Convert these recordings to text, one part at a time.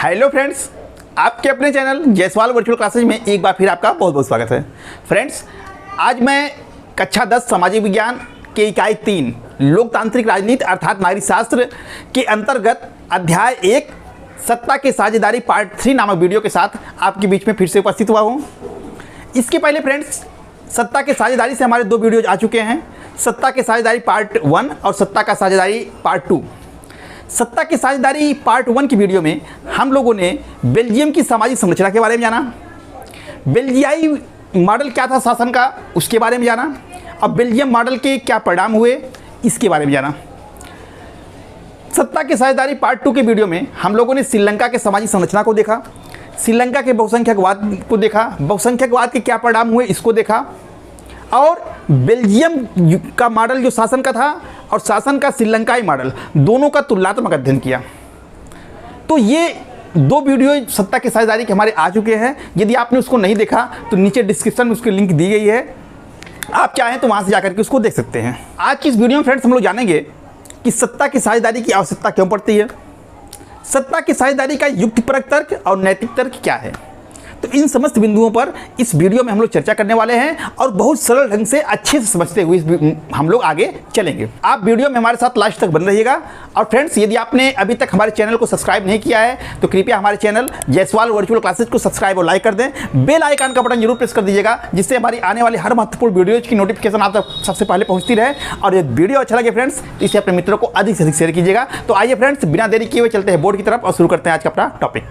Hello friends, आपके अपने channel Jaiswal virtual classes में एक बार फिर आपका बहुत बहुत स्वागत है। फ्रेंड्स, आज मैं कक्षा 10 सामाजिक विज्ञान के इकाई 3 लोकतांत्रिक राजनीति अर्थात नागरिक शास्त्र के अंतर्गत अध्याय 1 सत्ता की साझेदारी पार्ट 3 नामक वीडियो के साथ आपके बीच में फिर से उपस्थित हुआ हूँ। इसके पहले फ्रेंड्स, सत्ता के साझेदारी से हमारे 2 वीडियोज आ चुके हैं, सत्ता के साझेदारी पार्ट 1 और सत्ता का साझेदारी पार्ट 2। सत्ता की साझेदारी पार्ट 1 की वीडियो में हम लोगों ने बेल्जियम की सामाजिक संरचना के बारे में जाना, बेल्जियाई मॉडल क्या था शासन का उसके बारे में जाना, अब बेल्जियम मॉडल के क्या परिणाम हुए इसके बारे में जाना। सत्ता की साझेदारी पार्ट 2 के वीडियो में हम लोगों ने श्रीलंका के सामाजिक संरचना को देखा, श्रीलंका के बहुसंख्यकवाद को देखा, बहुसंख्यकवाद के क्या परिणाम हुए इसको देखा, और बेल्जियम का मॉडल जो शासन का था और शासन का श्रीलंकाई मॉडल दोनों का तुलनात्मक अध्ययन किया। तो ये 2 वीडियो सत्ता की साझेदारी के हमारे आ चुके हैं। यदि आपने उसको नहीं देखा तो नीचे डिस्क्रिप्शन में उसकी लिंक दी गई है, आप चाहें तो वहाँ से जाकर के उसको देख सकते हैं। आज की इस वीडियो में फ्रेंड्स हम लोग जानेंगे कि सत्ता की साझेदारी की आवश्यकता क्यों पड़ती है, सत्ता की साझेदारी का युक्तिपरक तर्क और नैतिक तर्क क्या है। तो इन समस्त बिंदुओं पर इस वीडियो में हम लोग चर्चा करने वाले हैं और बहुत सरल ढंग से अच्छे से समझते हुए हम लोग आगे चलेंगे। आप वीडियो में हमारे साथ लास्ट तक बन रहिएगा। और फ्रेंड्स, यदि आपने अभी तक हमारे चैनल को सब्सक्राइब नहीं किया है तो कृपया हमारे चैनल जायसवाल वर्चुअल क्लासेज को सब्सक्राइब और लाइक कर दें। बेल आइकन का बटन जरूर प्रेस कर दीजिएगा, जिससे हमारी आने वाली हर महत्वपूर्ण वीडियोज की नोटिफिकेशन आप तक सबसे पहले पहुँचती रहे। और यदि वीडियो अच्छा लगे फ्रेंड्स तो इसे अपने मित्रों को अधिक से अधिक शेयर कीजिएगा। तो आइए फ्रेंड्स, बिना देरी किए हुए चलते हैं बोर्ड की तरफ और शुरू करते हैं आज का अपना टॉपिक।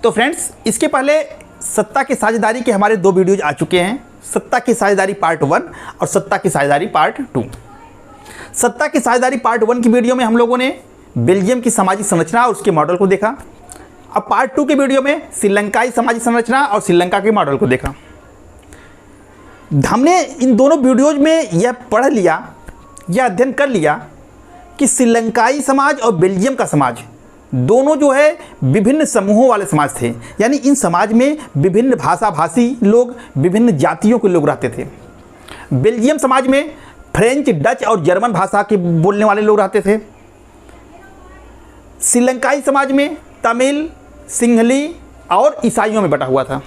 तो फ्रेंड्स, इसके पहले सत्ता की साझेदारी के हमारे 2 वीडियोज आ चुके हैं, सत्ता की साझेदारी पार्ट 1 और सत्ता की साझेदारी पार्ट 2। सत्ता की साझेदारी पार्ट 1 की वीडियो में हम लोगों ने बेल्जियम की सामाजिक संरचना और उसके मॉडल को देखा। अब पार्ट 2 के वीडियो में श्रीलंकाई सामाजिक संरचना और श्रीलंका के मॉडल को देखा। हमने इन दोनों वीडियोज में यह पढ़ लिया, यह अध्ययन कर लिया कि श्रीलंकाई समाज और बेल्जियम का समाज दोनों जो है विभिन्न समूहों वाले समाज थे, यानी इन समाज में विभिन्न भाषा भाषी लोग, विभिन्न जातियों के लोग रहते थे। बेल्जियम समाज में फ्रेंच, डच और जर्मन भाषा के बोलने वाले लोग रहते थे। श्रीलंकाई समाज में तमिल, सिंहली और ईसाइयों में बटा हुआ था।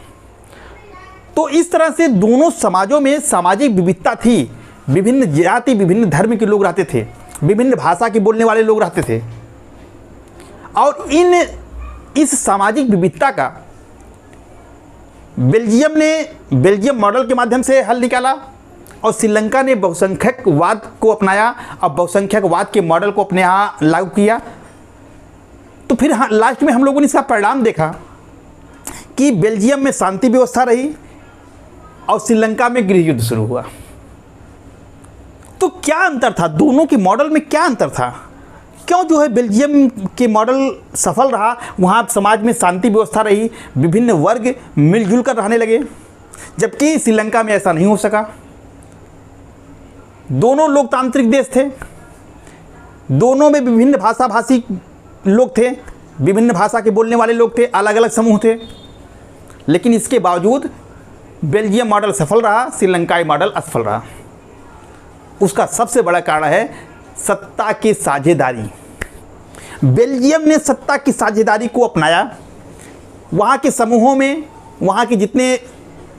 तो इस तरह से दोनों समाजों में सामाजिक विविधता थी, विभिन्न जाति विभिन्न धर्म के लोग रहते थे, विभिन्न भाषा के बोलने वाले लोग रहते थे। और इस सामाजिक विविधता का बेल्जियम ने बेल्जियम मॉडल के माध्यम से हल निकाला और श्रीलंका ने बहुसंख्यकवाद को अपनाया और बहुसंख्यकवाद के मॉडल को अपने यहाँ लागू किया। तो फिर लास्ट में हम लोगों ने इसका परिणाम देखा कि बेल्जियम में शांति व्यवस्था रही और श्रीलंका में गृह युद्ध शुरू हुआ। तो क्या अंतर था दोनों के मॉडल में, क्या अंतर था? क्यों जो है बेल्जियम के मॉडल सफल रहा, वहाँ समाज में शांति व्यवस्था रही, विभिन्न वर्ग मिलजुल कर रहने लगे, जबकि श्रीलंका में ऐसा नहीं हो सका। दोनों लोकतांत्रिक देश थे, दोनों में विभिन्न भाषा भाषी लोग थे, विभिन्न भाषा के बोलने वाले लोग थे, अलग अलग समूह थे, लेकिन इसके बावजूद बेल्जियम मॉडल सफल रहा, श्रीलंकाई मॉडल असफल रहा। उसका सबसे बड़ा कारण है सत्ता की साझेदारी। बेल्जियम ने सत्ता की साझेदारी को अपनाया, वहाँ के समूहों में वहाँ के जितने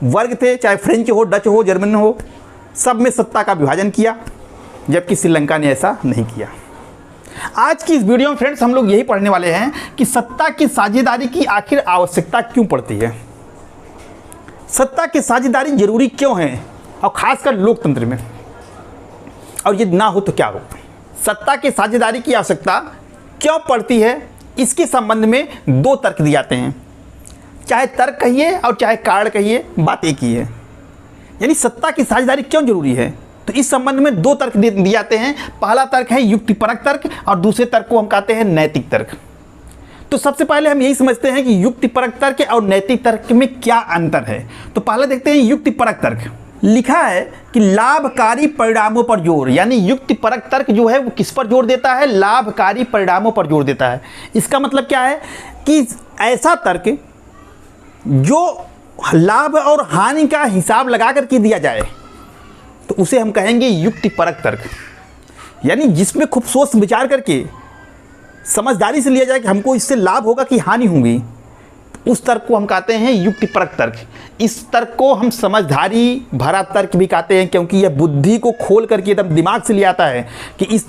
वर्ग थे, चाहे फ्रेंच हो, डच हो, जर्मन हो, सब में सत्ता का विभाजन किया, जबकि श्रीलंका ने ऐसा नहीं किया। आज की इस वीडियो में फ्रेंड्स हम लोग यही पढ़ने वाले हैं कि सत्ता की साझेदारी की आखिर आवश्यकता क्यों पड़ती है, सत्ता की साझेदारी जरूरी क्यों है, और खासकर लोकतंत्र में, और ये ना हो तो क्या हो। सत्ता की साझेदारी की आवश्यकता क्यों पड़ती है, इसके संबंध में 2 तर्क दिए जाते हैं। चाहे तर्क कहिए और चाहे कारण कहिए, बात एक ही है। यानी सत्ता की साझेदारी क्यों जरूरी है, तो इस संबंध में 2 तर्क दिए जाते हैं। पहला तर्क है युक्तिपरक तर्क और दूसरे तर्क को हम कहते हैं नैतिक तर्क। तो सबसे पहले हम यही समझते हैं कि युक्तिपरक तर्क और नैतिक तर्क में क्या अंतर है। तो पहले देखते हैं युक्तिपरक तर्क। लिखा है कि लाभकारी परिणामों पर जोर, यानी युक्तिपरक तर्क जो है वो किस पर जोर देता है, लाभकारी परिणामों पर जोर देता है। इसका मतलब क्या है कि ऐसा तर्क जो लाभ और हानि का हिसाब लगा करके दिया जाए तो उसे हम कहेंगे युक्तिपरक तर्क। यानी जिसमें खूब सोच विचार करके समझदारी से लिया जाए कि हमको इससे लाभ होगा कि हानि होगी, उस तर्क को हम कहते हैं युक्तिपरक तर्क। इस तर्क को हम समझदारी भरा तर्क भी कहते हैं, क्योंकि यह बुद्धि को खोल करके एकदम दिमाग से ले आता है कि इस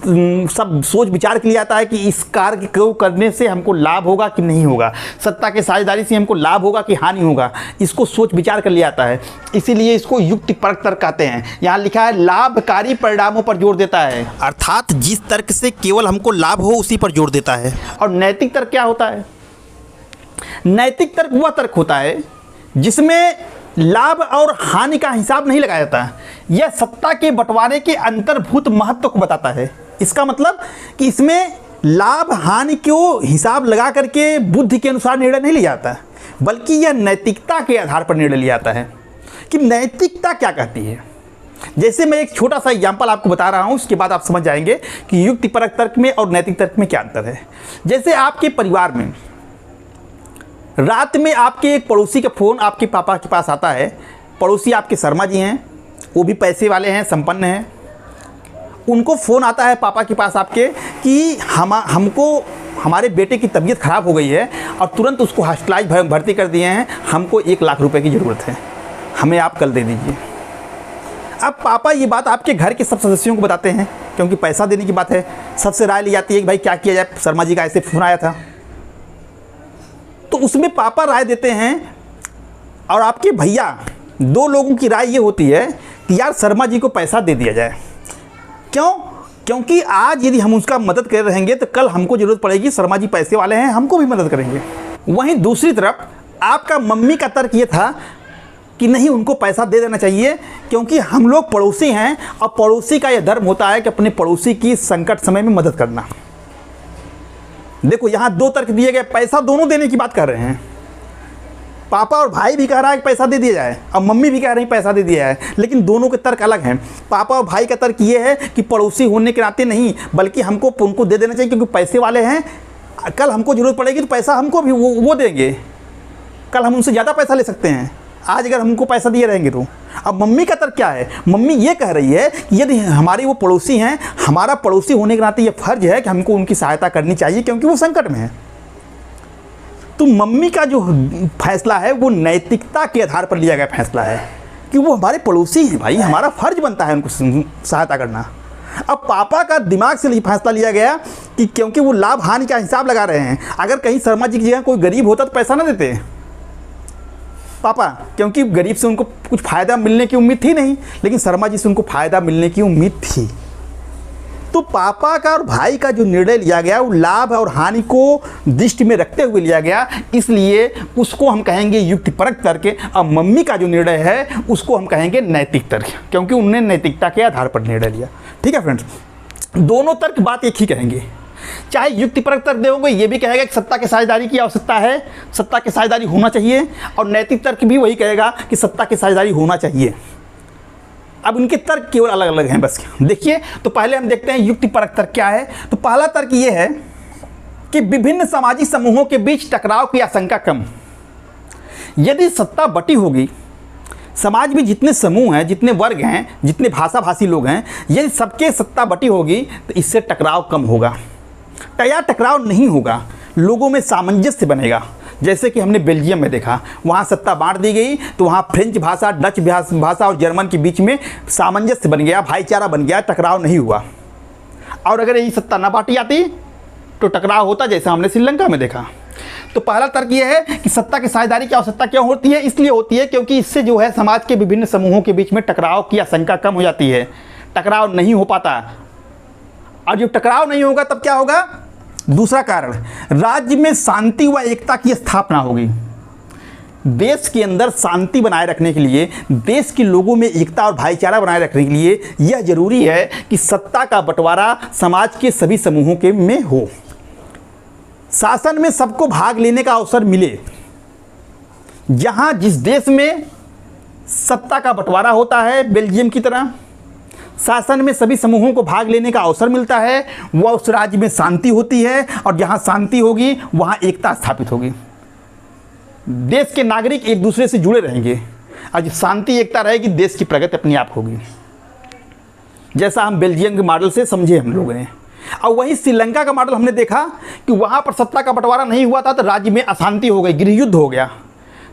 सब सोच विचार के लिए आता है कि इस कार्य को करने से हमको लाभ होगा कि नहीं होगा, सत्ता के साझेदारी से हमको लाभ होगा कि हानि होगा, इसको सोच विचार कर लिया आता है। इसीलिए इसको युक्तिपरक तर्क कहते हैं। यहाँ लिखा है लाभकारी परिणामों पर जोर देता है, अर्थात जिस तर्क से केवल हमको लाभ हो उसी पर जोर देता है। और नैतिक तर्क क्या होता है? नैतिक तर्क वह तर्क होता है जिसमें लाभ और हानि का हिसाब नहीं लगाया जाता। यह सत्ता के बंटवारे के अंतर्भूत महत्व को बताता है। इसका मतलब कि इसमें लाभ हानि को हिसाब लगा करके बुद्धि के अनुसार निर्णय नहीं लिया जाता, बल्कि यह नैतिकता के आधार पर निर्णय लिया जाता है कि नैतिकता क्या कहती है। जैसे मैं एक छोटा सा एग्जाम्पल आपको बता रहा हूँ, उसके बाद आप समझ जाएंगे कि युक्तिपरक तर्क में और नैतिक तर्क में क्या अंतर है। जैसे आपके परिवार में रात में आपके एक पड़ोसी का फ़ोन आपके पापा के पास आता है। पड़ोसी आपके शर्मा जी हैं, वो भी पैसे वाले हैं, संपन्न हैं। उनको फ़ोन आता है पापा के पास आपके कि हमको हमारे बेटे की तबीयत ख़राब हो गई है और तुरंत उसको हॉस्पिटलाइज भर्ती कर दिए हैं, हमको 1 लाख रुपए की ज़रूरत है, हमें आप कल दे दीजिए। अब पापा ये बात आपके घर के सब सदस्यों को बताते हैं, क्योंकि पैसा देने की बात है। सबसे राय ली जाती है कि भाई क्या किया जाए, शर्मा जी का ऐसे फ़ोन आया था। तो उसमें पापा राय देते हैं और आपके भैया, 2 लोगों की राय ये होती है कि यार शर्मा जी को पैसा दे दिया जाए। क्यों? क्योंकि आज यदि हम उसका मदद कर रहेंगे तो कल हमको ज़रूरत पड़ेगी, शर्मा जी पैसे वाले हैं, हमको भी मदद करेंगे। वहीं दूसरी तरफ आपका मम्मी का तर्क ये था कि नहीं, उनको पैसा दे देना चाहिए, क्योंकि हम लोग पड़ोसी हैं और पड़ोसी का यह धर्म होता है कि अपने पड़ोसी की संकट समय में मदद करना। देखो यहाँ 2 तर्क दिए गए, पैसा दोनों देने की बात कर रहे हैं। पापा और भाई भी कह रहा है कि पैसा दे दिया जाए और मम्मी भी कह रही है पैसा दे दिया जाए, लेकिन दोनों के तर्क अलग हैं। पापा और भाई का तर्क ये है कि पड़ोसी होने के नाते नहीं, बल्कि हमको उनको दे देना चाहिए, क्योंकि पैसे वाले हैं, कल हमको ज़रूरत पड़ेगी तो पैसा हमको भी वो देंगे, कल हम उनसे ज़्यादा पैसा ले सकते हैं आज अगर हमको पैसा दिए रहेंगे तो। अब मम्मी का तर्क क्या है? मम्मी ये कह रही है कि यदि हमारे वो पड़ोसी हैं, हमारा पड़ोसी होने के नाते ये फ़र्ज है कि हमको उनकी सहायता करनी चाहिए, क्योंकि वो संकट में है। तो मम्मी का जो फैसला है वो नैतिकता के आधार पर लिया गया फैसला है कि वो हमारे पड़ोसी हैं, भाई हमारा फ़र्ज बनता है उनको सहायता करना। अब पापा का दिमाग से फैसला लिया गया कि क्योंकि वो लाभ हानि का हिसाब लगा रहे हैं, अगर कहीं शर्मा जी की जगह कोई गरीब होता तो पैसा ना देते पापा, क्योंकि गरीब से उनको कुछ फ़ायदा मिलने की उम्मीद थी नहीं, लेकिन शर्मा जी से उनको फ़ायदा मिलने की उम्मीद थी। तो पापा का और भाई का जो निर्णय लिया गया वो लाभ और हानि को दृष्टि में रखते हुए लिया गया, इसलिए उसको हम कहेंगे युक्तिपरक तर्क। और मम्मी का जो निर्णय है उसको हम कहेंगे नैतिक तर्क, क्योंकि उन्होंने नैतिकता के आधार पर निर्णय लिया। ठीक है फ्रेंड्स, दोनों तर्क बात एक ही कहेंगे। चाहे युक्तिपरक तर्क दोगे ये भी कहेगा कि सत्ता की साझेदारी की आवश्यकता है, सत्ता की साझेदारी होना चाहिए, और नैतिक तर्क भी वही कहेगा कि सत्ता की साझेदारी होना चाहिए। अब उनके तर्क केवल अलग अलग हैं बस। देखिए, तो पहले हम देखते हैं युक्तिपरक तर्क क्या है। तो पहला तर्क ये है कि विभिन्न सामाजिक समूहों के बीच टकराव की आशंका कम। यदि सत्ता बटी होगी, समाज में जितने समूह हैं, जितने वर्ग हैं, जितने भाषाभाषी लोग हैं, यदि सबके सत्ता बटी होगी तो इससे टकराव कम होगा, या टकराव नहीं होगा, लोगों में सामंजस्य बनेगा। जैसे कि हमने बेल्जियम में देखा, वहाँ सत्ता बांट दी गई तो वहाँ फ्रेंच भाषा, डच भाषा और जर्मन के बीच में सामंजस्य बन गया, भाईचारा बन गया, टकराव नहीं हुआ। और अगर यही सत्ता ना बांटी जाती तो टकराव होता, जैसा हमने श्रीलंका में देखा। तो पहला तर्क यह है कि सत्ता की साझेदारी की आवश्यकता क्यों होती है? इसलिए होती है क्योंकि इससे जो है समाज के विभिन्न समूहों के बीच में टकराव की आशंका कम हो जाती है, टकराव नहीं हो पाता। और जब टकराव नहीं होगा तब क्या होगा? दूसरा कारण, राज्य में शांति व एकता की स्थापना होगी। देश के अंदर शांति बनाए रखने के लिए, देश के लोगों में एकता और भाईचारा बनाए रखने के लिए यह जरूरी है कि सत्ता का बंटवारा समाज के सभी समूहों के में हो, शासन में सबको भाग लेने का अवसर मिले। जहां जिस देश में सत्ता का बंटवारा होता है, बेल्जियम की तरह शासन में सभी समूहों को भाग लेने का अवसर मिलता है, वह उस राज्य में शांति होती है, और जहां शांति होगी वहां एकता स्थापित होगी। देश के नागरिक एक दूसरे से जुड़े रहेंगे और जब शांति एकता रहेगी देश की प्रगति अपने आप होगी, जैसा हम बेल्जियम के मॉडल से समझे हम लोगों ने। और वहीं श्रीलंका का मॉडल हमने देखा कि वहाँ पर सत्ता का बंटवारा नहीं हुआ था तो राज्य में अशांति हो गई, गृहयुद्ध हो गया।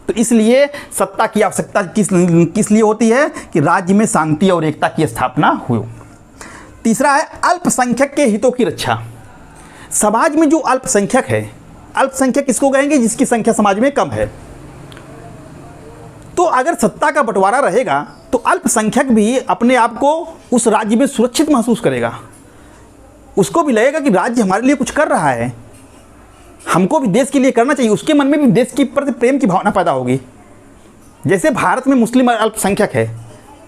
तो इसलिए सत्ता की आवश्यकता किस लिए होती है कि राज्य में शांति और एकता की स्थापना हो। तीसरा है अल्पसंख्यक के हितों की रक्षा। समाज में जो अल्पसंख्यक है, अल्पसंख्यक किसको कहेंगे? जिसकी संख्या समाज में कम है। तो अगर सत्ता का बंटवारा रहेगा तो अल्पसंख्यक भी अपने आप को उस राज्य में सुरक्षित महसूस करेगा, उसको भी लगेगा कि राज्य हमारे लिए कुछ कर रहा है, हमको भी देश के लिए करना चाहिए, उसके मन में भी देश के प्रति प्रेम की भावना पैदा होगी। जैसे भारत में मुस्लिम अल्पसंख्यक है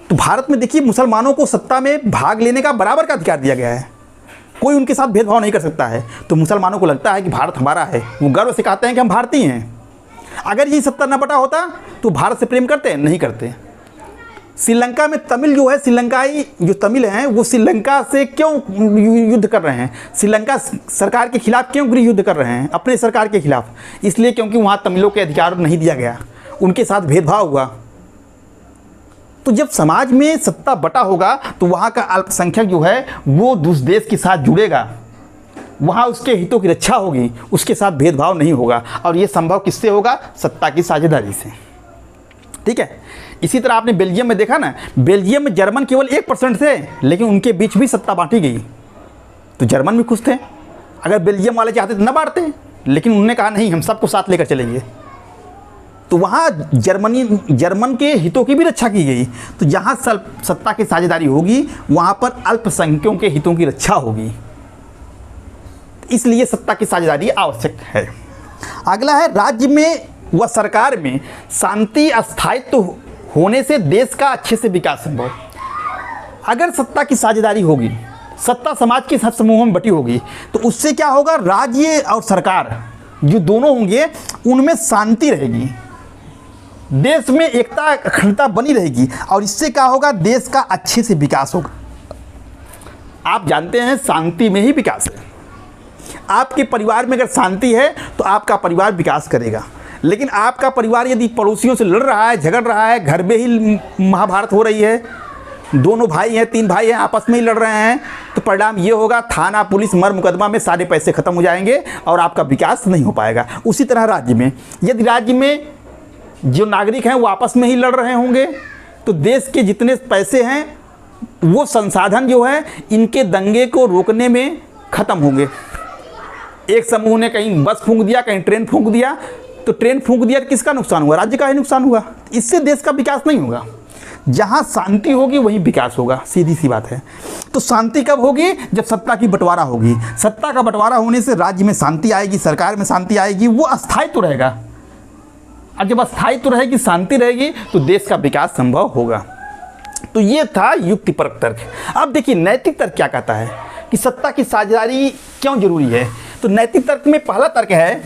तो भारत में देखिए मुसलमानों को सत्ता में भाग लेने का बराबर का अधिकार दिया गया है, कोई उनके साथ भेदभाव नहीं कर सकता है। तो मुसलमानों को लगता है कि भारत हमारा है, वो गर्व से कहते हैं कि हम भारतीय हैं। अगर ये सत्ता न बटा होता तो भारत से प्रेम करते हैं? नहीं करते। श्रीलंका में तमिल जो है, श्रीलंकाई जो तमिल हैं वो श्रीलंका से क्यों युद्ध कर रहे हैं? श्रीलंका सरकार के खिलाफ क्यों गृह युद्ध कर रहे हैं? अपने सरकार के खिलाफ। इसलिए क्योंकि वहाँ तमिलों के अधिकार नहीं दिया गया, उनके साथ भेदभाव हुआ। तो जब समाज में सत्ता बटा होगा तो वहाँ का अल्पसंख्यक जो है वो दूसरे देश के साथ जुड़ेगा, वहाँ उसके हितों की रक्षा होगी, उसके साथ भेदभाव नहीं होगा। और ये संभव किससे होगा? सत्ता की साझेदारी से। ठीक है। इसी तरह आपने बेल्जियम में देखा ना, बेल्जियम में जर्मन केवल 1% थे लेकिन उनके बीच भी सत्ता बांटी गई तो जर्मन भी खुश थे। अगर बेल्जियम वाले चाहते तो न बांटते, लेकिन उन्होंने कहा नहीं, हम सबको साथ लेकर चलेंगे। तो वहाँ जर्मन के हितों की भी रक्षा की गई। तो जहाँ सत्ता की साझेदारी होगी वहाँ पर अल्पसंख्यकों के हितों की रक्षा होगी, इसलिए सत्ता की साझेदारी आवश्यक है। अगला है राज्य में व सरकार में शांति स्थायित्व होने से देश का अच्छे से विकास संभव। अगर सत्ता की साझेदारी होगी, सत्ता समाज के सब समूहों में बटी होगी तो उससे क्या होगा? राज्य और सरकार जो दोनों होंगे उनमें शांति रहेगी, देश में एकता अखंडता बनी रहेगी और इससे क्या होगा? देश का अच्छे से विकास होगा। आप जानते हैं शांति में ही विकास है। आपके परिवार में अगर शांति है तो आपका परिवार विकास करेगा, लेकिन आपका परिवार यदि पड़ोसियों से लड़ रहा है, झगड़ रहा है, घर में ही महाभारत हो रही है, दोनों भाई हैं, 3 भाई हैं, आपस में ही लड़ रहे हैं, तो परिणाम ये होगा थाना पुलिस मर मुकदमा में सारे पैसे खत्म हो जाएंगे और आपका विकास नहीं हो पाएगा। उसी तरह राज्य में यदि राज्य में जो नागरिक हैं वो आपस में ही लड़ रहे होंगे तो देश के जितने पैसे हैं वो संसाधन जो है इनके दंगे को रोकने में ख़त्म होंगे। एक समूह ने कहीं बस फूंक दिया, कहीं ट्रेन फूंक दिया, तो ट्रेन फूंक दिया तो किसका नुकसान हुआ? राज्य का ही नुकसान हुआ। इससे देश का विकास नहीं होगा। जहाँ शांति होगी वहीं विकास होगा, सीधी सी बात है। तो शांति कब होगी? जब सत्ता की बंटवारा होगी। सत्ता का बंटवारा होने से राज्य में शांति आएगी, सरकार में शांति आएगी, वो अस्थायित्व रहेगा। और जब अस्थायित्व रहेगी, शांति रहेगी तो देश का विकास संभव होगा। तो ये था युक्तिपरक तर्क। अब देखिए नैतिक तर्क क्या कहता है कि सत्ता की साझेदारी क्यों जरूरी है। तो नैतिक तर्क में पहला तर्क है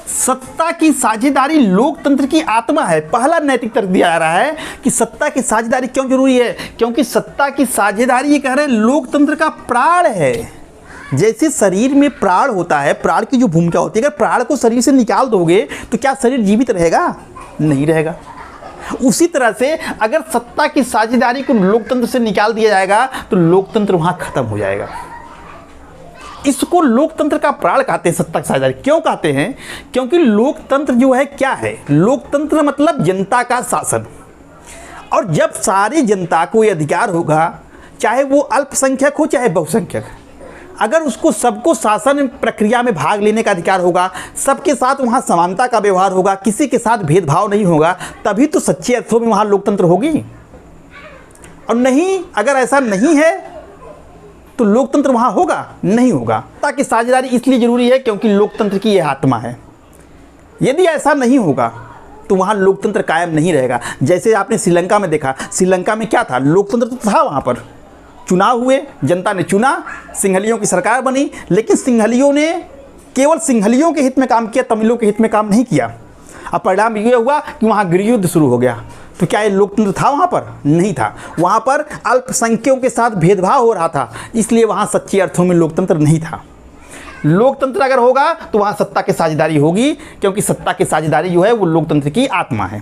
सत्ता की साझेदारी लोकतंत्र की आत्मा है। पहला नैतिक तर्क दिया जा रहा है कि सत्ता की साझेदारी क्यों जरूरी है, क्योंकि सत्ता की साझेदारी ये कह रहे हैं लोकतंत्र का प्राण है। जैसे शरीर में प्राण होता है, प्राण की जो भूमिका होती है, अगर प्राण को शरीर से निकाल दोगे तो क्या शरीर जीवित रहेगा? नहीं रहेगा। उसी तरह से अगर सत्ता की साझेदारी को लोकतंत्र से निकाल दिया जाएगा तो लोकतंत्र वहां खत्म हो जाएगा। इसको लोकतंत्र का प्राण कहते हैं। सत्ता की साझेदारी क्यों कहते हैं? क्योंकि लोकतंत्र जो है क्या है? लोकतंत्र मतलब जनता का शासन। और जब सारी जनता को ये अधिकार होगा, चाहे वो अल्पसंख्यक हो चाहे बहुसंख्यक, अगर उसको सबको शासन प्रक्रिया में भाग लेने का अधिकार होगा, सबके साथ वहाँ समानता का व्यवहार होगा, किसी के साथ भेदभाव नहीं होगा, तभी तो सच्चे अर्थों में वहाँ लोकतंत्र होगी। और नहीं, अगर ऐसा नहीं है तो लोकतंत्र वहाँ होगा? नहीं होगा। ताकि साझेदारी इसलिए जरूरी है क्योंकि लोकतंत्र की यह आत्मा है। यदि ऐसा नहीं होगा तो वहाँ लोकतंत्र कायम नहीं रहेगा। जैसे आपने श्रीलंका में देखा, श्रीलंका में क्या था? लोकतंत्र तो था। वहाँ पर चुनाव हुए, जनता ने चुना, सिंहलियों की सरकार बनी, लेकिन सिंहलियों ने केवल सिंहलियों के हित में काम किया, तमिलों के हित में काम नहीं किया। अब परिणाम ये हुआ कि वहाँ गृहयुद्ध शुरू हो गया। तो क्या ये लोकतंत्र था? वहाँ पर नहीं था। वहाँ पर अल्पसंख्यकों के साथ भेदभाव हो रहा था, इसलिए वहाँ सच्चे अर्थों में लोकतंत्र नहीं था। लोकतंत्र अगर होगा तो वहाँ सत्ता की साझेदारी होगी, क्योंकि सत्ता की साझेदारी जो है वो लोकतंत्र की आत्मा है।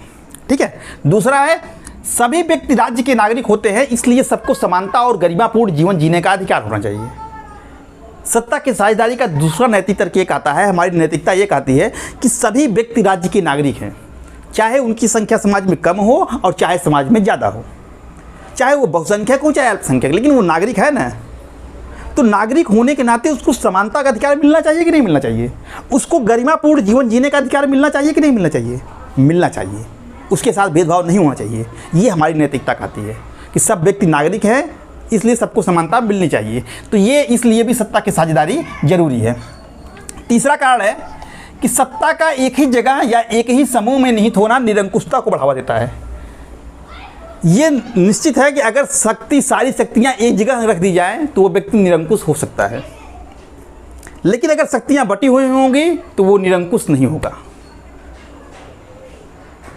ठीक है। दूसरा है, सभी व्यक्ति राज्य के नागरिक होते हैं, इसलिए सबको समानता और गरिमापूर्ण जीवन जीने का अधिकार होना चाहिए। सत्ता की साझेदारी का दूसरा नैतिक तर्क एक आता है, हमारी नैतिकता ये कहती है कि सभी व्यक्ति राज्य के नागरिक हैं, चाहे उनकी संख्या समाज में कम हो और चाहे समाज में ज़्यादा हो, चाहे वो बहुसंख्यक हो चाहे अल्पसंख्यक, लेकिन वो नागरिक है ना। तो नागरिक होने के नाते उसको समानता का अधिकार मिलना चाहिए कि नहीं मिलना चाहिए? उसको गरिमापूर्ण जीवन जीने का अधिकार मिलना चाहिए कि नहीं मिलना चाहिए? मिलना चाहिए। उसके साथ भेदभाव नहीं होना चाहिए। ये हमारी नैतिकता कहती है कि सब व्यक्ति नागरिक हैं, इसलिए सबको समानता मिलनी चाहिए। तो ये इसलिए भी सत्ता की साझेदारी जरूरी है। तीसरा कारण है कि सत्ता का एक ही जगह या एक ही समूह में निहित होना निरंकुशता को बढ़ावा देता है। ये निश्चित है कि अगर सारी शक्तियाँ एक जगह रख दी जाएं तो वो व्यक्ति निरंकुश हो सकता है, लेकिन अगर शक्तियाँ बटी हुई होंगी तो वो निरंकुश नहीं होगा।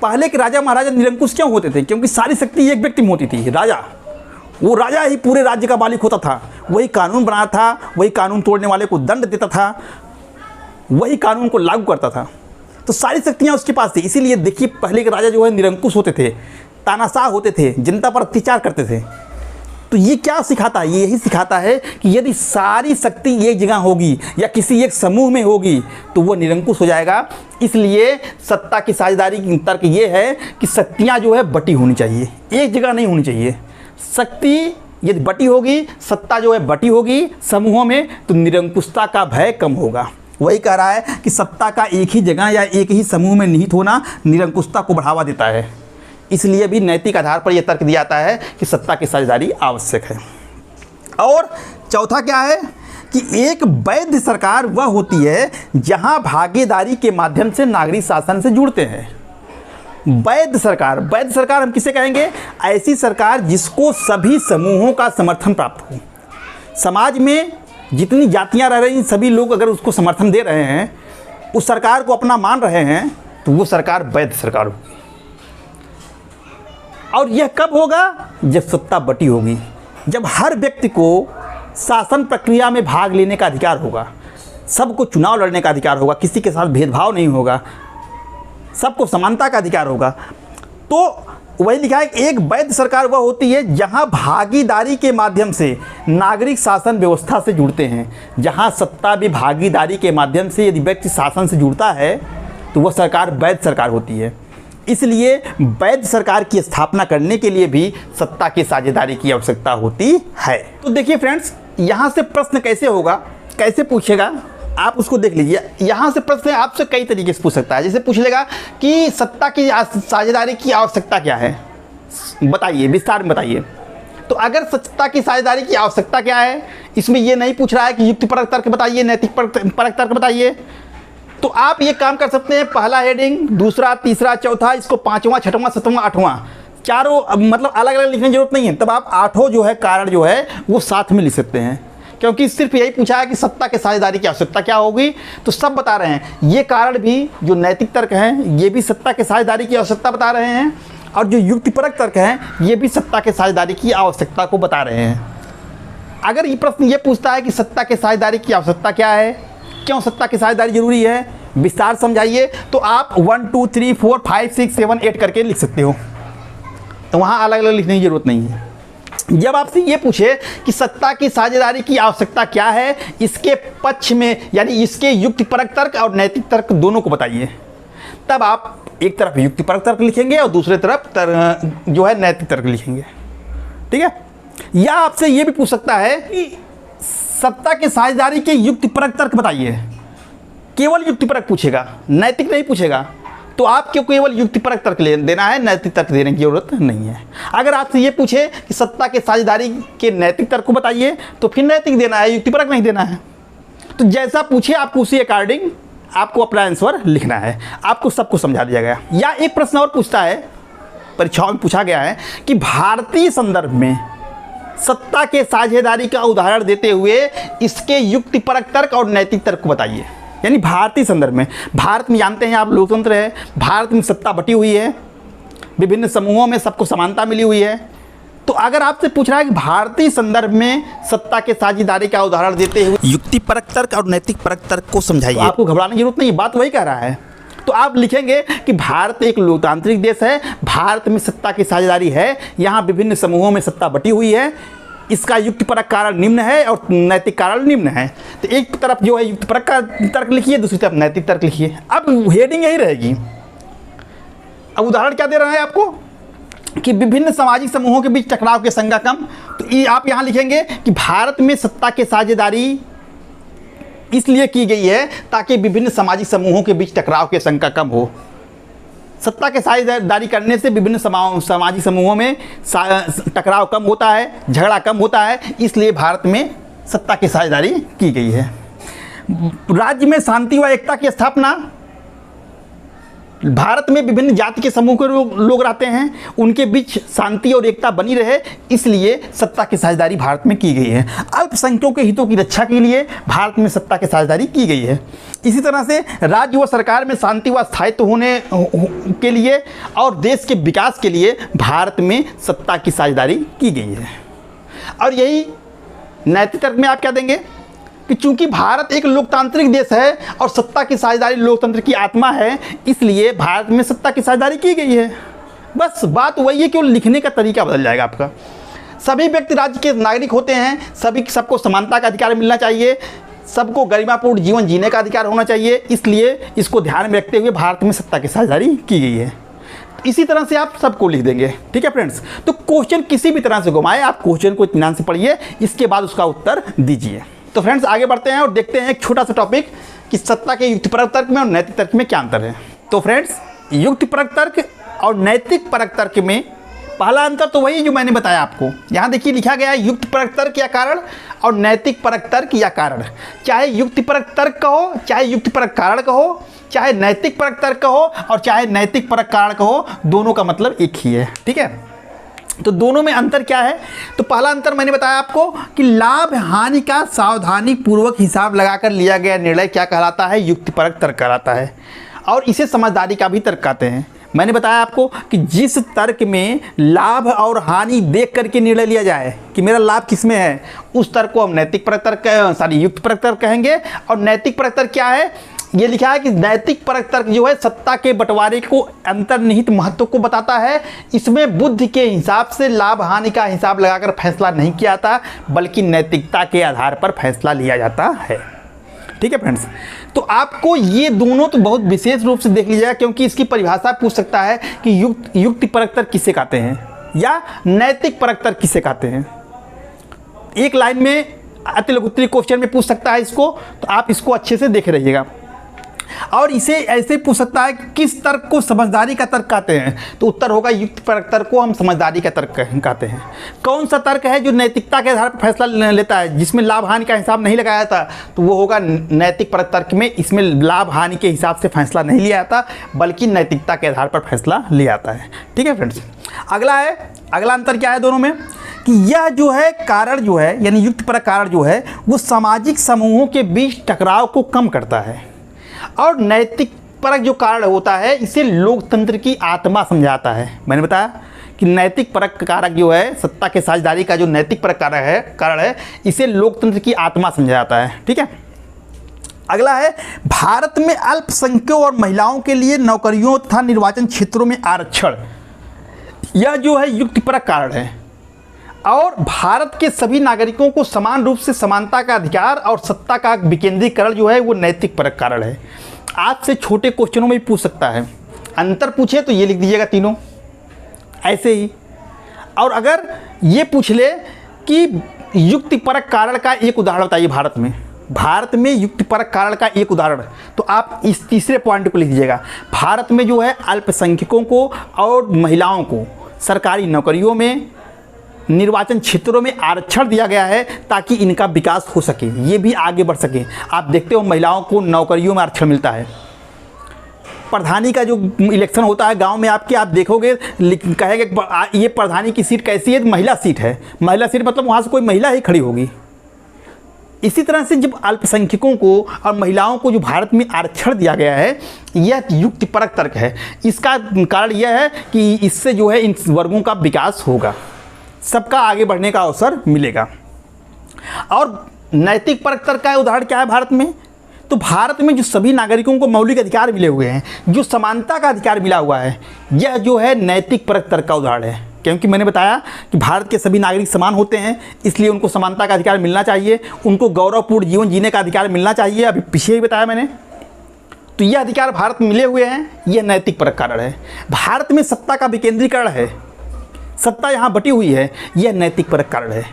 पहले के राजा महाराजा निरंकुश क्यों होते थे? क्योंकि सारी शक्ति एक व्यक्ति में होती थी। वो राजा ही पूरे राज्य का मालिक होता था, वही कानून बनाता था, वही कानून तोड़ने वाले को दंड देता था, वही कानून को लागू करता था। तो सारी शक्तियाँ उसके पास थी। इसीलिए देखिए, पहले के राजा जो है निरंकुश होते थे, तानाशाह होते थे, जनता पर अत्याचार करते थे। तो ये क्या सिखाता है? यही सिखाता है कि यदि सारी शक्ति एक जगह होगी या किसी एक समूह में होगी तो वो निरंकुश हो जाएगा। इसलिए सत्ता की साझेदारी की तर्क ये है कि शक्तियाँ जो है बटी होनी चाहिए, एक जगह नहीं होनी चाहिए। शक्ति यदि बटी होगी, सत्ता जो है बटी होगी समूहों में, तो निरंकुशता का भय कम होगा। वही कह रहा है कि सत्ता का एक ही जगह या एक ही समूह में निहित होना निरंकुशता को बढ़ावा देता है। इसलिए भी नैतिक आधार पर यह तर्क दिया जाता है कि सत्ता की साझेदारी आवश्यक है। और चौथा क्या है कि एक वैध सरकार वह होती है जहां भागीदारी के माध्यम से नागरिक शासन से जुड़ते हैं। वैध सरकार हम किसे कहेंगे? ऐसी सरकार जिसको सभी समूहों का समर्थन प्राप्त हो। समाज में जितनी जातियां रह रही, सभी लोग अगर उसको समर्थन दे रहे हैं, उस सरकार को अपना मान रहे हैं, तो वो सरकार वैध सरकार होगी। और यह कब होगा? जब सत्ता बटी होगी, जब हर व्यक्ति को शासन प्रक्रिया में भाग लेने का अधिकार होगा, सबको चुनाव लड़ने का अधिकार होगा, किसी के साथ भेदभाव नहीं होगा, सबको समानता का अधिकार होगा। तो वही लिखा है कि एक वैध सरकार वह होती है जहां भागीदारी के माध्यम से नागरिक शासन व्यवस्था से जुड़ते हैं। जहां सत्ता भी भागीदारी के माध्यम से यदि व्यक्ति शासन से जुड़ता है तो वह सरकार वैध सरकार होती है। इसलिए वैध सरकार की स्थापना करने के लिए भी सत्ता की साझेदारी की आवश्यकता होती है। तो देखिए फ्रेंड्स, यहाँ से प्रश्न कैसे होगा, कैसे पूछेगा, आप उसको देख लीजिए। यहाँ से प्रश्न आपसे कई तरीके से पूछ सकता है। जैसे पूछ लेगा कि सत्ता की साझेदारी की आवश्यकता क्या है, बताइए, विस्तार में बताइए। तो अगर सत्ता की साझेदारी की आवश्यकता क्या है, इसमें ये नहीं पूछ रहा है कि युक्तिपरक तर्क बताइए, नैतिक परक तर्क बताइए, तो आप ये काम कर सकते हैं। पहला हेडिंग, दूसरा, तीसरा, चौथा, इसको पाँचवां, छठवां, सातवां, आठवां, चारों मतलब अलग अलग लिखने की जरूरत नहीं है। तब आप आठों जो है कारण जो है वो साथ में लिख सकते हैं, क्योंकि सिर्फ यही पूछा है कि सत्ता के साझेदारी की आवश्यकता क्या होगी, तो सब बता रहे हैं। ये कारण भी जो नैतिक तर्क हैं ये भी सत्ता के साझेदारी की आवश्यकता बता रहे हैं, और जो युक्तिपरक तर्क हैं ये भी सत्ता के साझेदारी की आवश्यकता को बता रहे हैं। अगर ये प्रश्न ये पूछता है कि सत्ता के साझेदारी की आवश्यकता क्या है, क्यों सत्ता की साझेदारी जरूरी है, विस्तार समझाइए, तो आप 1 2 3 4 5 6 7 8 करके लिख सकते हो। तो वहाँ अलग अलग लिखने की जरूरत नहीं है। जब आपसे ये पूछे कि सत्ता की साझेदारी की आवश्यकता क्या है, इसके पक्ष में यानी इसके युक्तिपरक तर्क और नैतिक तर्क दोनों को बताइए, तब आप एक तरफ युक्तिपरक तर्क लिखेंगे और दूसरे तरफ जो है नैतिक तर्क लिखेंगे। ठीक है। या आपसे ये भी पूछ सकता है कि सत्ता की साझेदारी के युक्तिपरक तर्क बताइए, केवल युक्तिपरक पूछेगा, नैतिक नहीं पूछेगा, तो आपको केवल युक्तिपरक तर्क देना है, नैतिक तर्क देने की जरूरत नहीं है। अगर आपसे ये पूछे कि सत्ता के साझेदारी के नैतिक तर्क को बताइए, तो फिर नैतिक देना है, युक्तिपरक नहीं देना है। तो जैसा पूछे आपको उसी अकॉर्डिंग आपको अपना आंसर लिखना है, आपको सबको समझा दिया गया। या एक प्रश्न और पूछता है, परीक्षाओं में पूछा गया है कि भारतीय संदर्भ में सत्ता के साझेदारी का उदाहरण देते हुए इसके युक्तिपरक तर्क और नैतिक तर्क को बताइए। यानी भारतीय संदर्भ में, भारत में जानते हैं आप लोकतंत्र है, भारत में सत्ता बटी हुई है, विभिन्न समूहों में सबको समानता मिली हुई है, तो अगर आपसे पूछ रहा है कि भारतीय संदर्भ में सत्ता के साझेदारी का उदाहरण देते हुए युक्तिपरक तर्क और नैतिकपरक तर्क को समझाइए, तो आपको घबराने की जरूरत नहीं, बात वही कह रहा है। तो आप लिखेंगे कि भारत एक लोकतांत्रिक देश है, भारत में सत्ता की साझेदारी है, यहाँ विभिन्न समूहों में सत्ता बटी हुई है, इसका युक्तिपरक कारण निम्न है और नैतिक कारण निम्न है। तो एक तरफ जो है युक्तिपरक का तर्क लिखिए, दूसरी तरफ नैतिक तर्क लिखिए। अब हेडिंग यही रहेगी। अब उदाहरण क्या दे रहा है आपको कि विभिन्न सामाजिक समूहों के बीच टकराव के संज्ञा कम। तो ये आप यहाँ लिखेंगे कि भारत में सत्ता की साझेदारी इसलिए की गई है ताकि विभिन्न सामाजिक समूहों के बीच टकराव की आशंका कम हो। सत्ता के साझेदारी करने से विभिन्न सामाजिक समूहों में टकराव कम होता है, झगड़ा कम होता है, इसलिए भारत में सत्ता की साझेदारी की गई है। राज्य में शांति व एकता की स्थापना, भारत में विभिन्न जाति के समूह के लोग रहते हैं, उनके बीच शांति और एकता बनी रहे, इसलिए सत्ता की साझेदारी भारत में की गई है। अल्पसंख्यकों के हितों की रक्षा के लिए भारत में सत्ता की साझेदारी की गई है। इसी तरह से राज्य व सरकार में शांति व स्थायित्व होने के लिए और देश के विकास के लिए भारत में सत्ता की साझेदारी की गई है। और यही नैतिक तर्क में आप क्या देंगे कि चूंकि भारत एक लोकतांत्रिक देश है और सत्ता की साझेदारी लोकतंत्र की आत्मा है, इसलिए भारत में सत्ता की साझेदारी की गई है। बस बात वही है कि वो लिखने का तरीका बदल जाएगा आपका। सभी व्यक्ति राज्य के नागरिक होते हैं, सबको समानता का अधिकार मिलना चाहिए, सबको गरिमापूर्ण जीवन जीने का अधिकार होना चाहिए, इसलिए इसको ध्यान में रखते हुए भारत में सत्ता की साझेदारी की गई है। इसी तरह से आप सबको लिख देंगे। ठीक है फ्रेंड्स, तो क्वेश्चन किसी भी तरह से घुमाए, आप क्वेश्चन को इत्मीनान से पढ़िए, इसके बाद उसका उत्तर दीजिए। तो फ्रेंड्स आगे बढ़ते हैं और देखते हैं एक छोटा सा टॉपिक कि सत्ता के युक्तिपरक तर्क में और नैतिक तर्क में क्या अंतर है। तो फ्रेंड्स युक्तिपरक तर्क और नैतिक परक तर्क में पहला अंतर तो वही जो मैंने बताया आपको। यहाँ देखिए लिखा गया है युक्तिपरक तर्क या कारण और नैतिक परक तर्क या कारण। चाहे युक्तिपरक तर्क कहो, चाहे युक्तिपरक कारण कहो, चाहे नैतिक परक तर्क कहो और चाहे नैतिक परक कारण कहो, दोनों का मतलब एक ही है। ठीक है, तो दोनों में अंतर क्या है? तो पहला अंतर मैंने बताया आपको कि लाभ हानि का सावधानी पूर्वक हिसाब लगाकर लिया गया निर्णय क्या कहलाता है? युक्तिपरक तर्क कहलाता है। और इसे समझदारी का भी तर्क कहते हैं। मैंने बताया आपको कि जिस तर्क में लाभ और हानि देख करके निर्णय लिया जाए कि मेरा लाभ किस में है, उस तर्क को हम नैतिक परक तर्क युक्तिपरक तर्क कहेंगे। और नैतिक परक तर्क क्या है? ये लिखा है कि नैतिक परक तर्क जो है सत्ता के बंटवारे को अंतर्निहित महत्व को बताता है। इसमें बुद्धि के हिसाब से लाभ हानि का हिसाब लगाकर फैसला नहीं किया जाता, बल्कि नैतिकता के आधार पर फैसला लिया जाता है। ठीक है फ्रेंड्स, तो आपको ये दोनों तो बहुत विशेष रूप से देख लीजिएगा, क्योंकि इसकी परिभाषा पूछ सकता है कि युक्तिपरक तर्क किसे कहते हैं या नैतिक परक तर्क किसे कहते हैं। एक लाइन में अति लघुत्तरीय क्वेश्चन में पूछ सकता है इसको, तो आप इसको अच्छे से देख रहिएगा। और इसे ऐसे पूछ सकता है कि किस तर्क को समझदारी का तर्क कहते हैं, तो उत्तर होगा युक्तिपरक तर्क को हम समझदारी का तर्क कहते हैं। कौन सा तर्क है जो नैतिकता के आधार पर फैसला लेता है, जिसमें लाभ हानि का हिसाब नहीं लगाया जाता, तो वो होगा नैतिक परक तर्क में। इसमें लाभ हानि के हिसाब से फैसला नहीं लिया जाता, बल्कि नैतिकता के आधार पर फैसला लिया जाता है। ठीक है फ्रेंड्स, अगला अंतर क्या है दोनों में कि यह जो है कारण जो है यानी युक्तिपरक कारण जो है वो सामाजिक समूहों के बीच टकराव को कम करता है, और नैतिक परक जो कारण होता है इसे लोकतंत्र की आत्मा समझाता है। मैंने बताया कि नैतिक परक कारक जो है सत्ता के साझेदारी का जो नैतिक परक कारण है इसे लोकतंत्र की आत्मा समझा जाता है। ठीक है, अगला है भारत में अल्पसंख्यकों और महिलाओं के लिए नौकरियों तथा निर्वाचन क्षेत्रों में आरक्षण। यह जो है युक्तिपरक कारण है, और भारत के सभी नागरिकों को समान रूप से समानता का अधिकार और सत्ता का विकेंद्रीकरण जो है वो नैतिक परक कारण है। आपसे छोटे क्वेश्चनों में भी पूछ सकता है, अंतर पूछे तो ये लिख दीजिएगा तीनों ऐसे ही। और अगर ये पूछ ले कि युक्तिपरक कारण का एक उदाहरण बताइए भारत में युक्तिपरक कारण का एक उदाहरण, तो आप इस तीसरे पॉइंट को लिख दीजिएगा। भारत में जो है अल्पसंख्यकों को और महिलाओं को सरकारी नौकरियों में, निर्वाचन क्षेत्रों में आरक्षण दिया गया है ताकि इनका विकास हो सके, ये भी आगे बढ़ सके। आप देखते हो महिलाओं को नौकरियों में आरक्षण मिलता है। प्रधानी का जो इलेक्शन होता है गांव में आपके, आप देखोगे कहेंगे ये प्रधानी की सीट कैसी है, महिला सीट है। महिला सीट मतलब वहाँ से कोई महिला ही खड़ी होगी। इसी तरह से जब अल्पसंख्यकों को और महिलाओं को जो भारत में आरक्षण दिया गया है, यह युक्तिपरक तर्क है। इसका कारण यह है कि इससे जो है इन वर्गों का विकास होगा, सबका आगे बढ़ने का अवसर मिलेगा। और नैतिक परख तर्क का उदाहरण क्या है भारत में? तो भारत में जो सभी नागरिकों को मौलिक अधिकार मिले हुए हैं, जो समानता का अधिकार मिला हुआ है, यह जो है नैतिक परख तर्क का उदाहरण है। क्योंकि मैंने बताया कि भारत के सभी नागरिक समान होते हैं, इसलिए उनको समानता का अधिकार मिलना चाहिए, उनको गौरवपूर्ण जीवन जीने का अधिकार मिलना चाहिए। अभी पीछे ही बताया मैंने, तो यह अधिकार भारत में मिले हुए हैं, यह नैतिक परख कारण है। भारत में सत्ता का विकेंद्रीकरण है, सत्ता यहाँ बटी हुई है, यह नैतिक परख कारण है।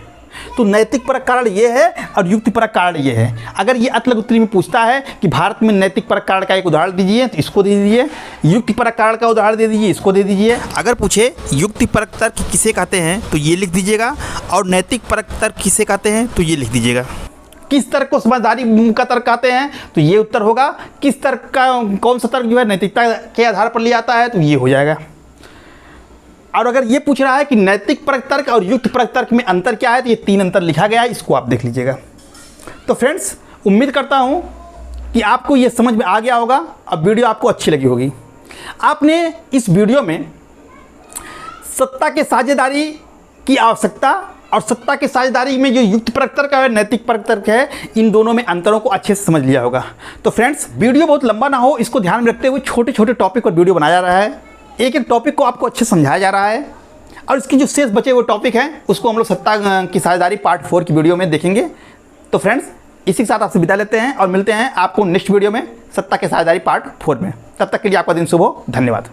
तो नैतिक परख कारण ये है और युक्ति परख कारण ये है। अगर ये अतलग उत्तरी में पूछता है कि भारत में नैतिक परख कारण का एक उदाहरण दीजिए, तो इसको दे दीजिए। युक्ति परख कारण का उदाहरण दे दीजिए, इसको दे दीजिए। अगर पूछे युक्ति परख तर्क किसे कहते हैं, तो ये लिख दीजिएगा, और नैतिक परख तर्क किसे कहते हैं, तो ये लिख दीजिएगा। किस तर्क को समझदारी का तर्क कहते हैं, तो ये उत्तर होगा। किस तर्क का कौन सा तर्क जो है नैतिकता के आधार पर लिया जाता है, तो ये हो जाएगा। और अगर ये पूछ रहा है कि नैतिक परख तर्क और युक्ति परख तर्क में अंतर क्या है, तो ये 3 अंतर लिखा गया है, इसको आप देख लीजिएगा। तो फ्रेंड्स, उम्मीद करता हूँ कि आपको ये समझ में आ गया होगा और वीडियो आपको अच्छी लगी होगी। आपने इस वीडियो में सत्ता के साझेदारी की आवश्यकता और सत्ता के साझेदारी में जो युक्ति परख तर्क है, नैतिक परख तर्क है, इन दोनों में अंतरों को अच्छे से समझ लिया होगा। तो फ्रेंड्स, वीडियो बहुत लंबा ना हो, इसको ध्यान में रखते हुए छोटे छोटे टॉपिक पर वीडियो बनाया जा रहा है। एक एक टॉपिक को आपको अच्छे समझाया जा रहा है, और इसकी जो शेष बचे हुए टॉपिक हैं उसको हम लोग सत्ता की साझेदारी पार्ट 4 की वीडियो में देखेंगे। तो फ्रेंड्स, इसी के साथ आपसे विदा लेते हैं और मिलते हैं आपको नेक्स्ट वीडियो में सत्ता की साझेदारी पार्ट 4 में। तब तक के लिए आपका दिन शुभ हो। धन्यवाद।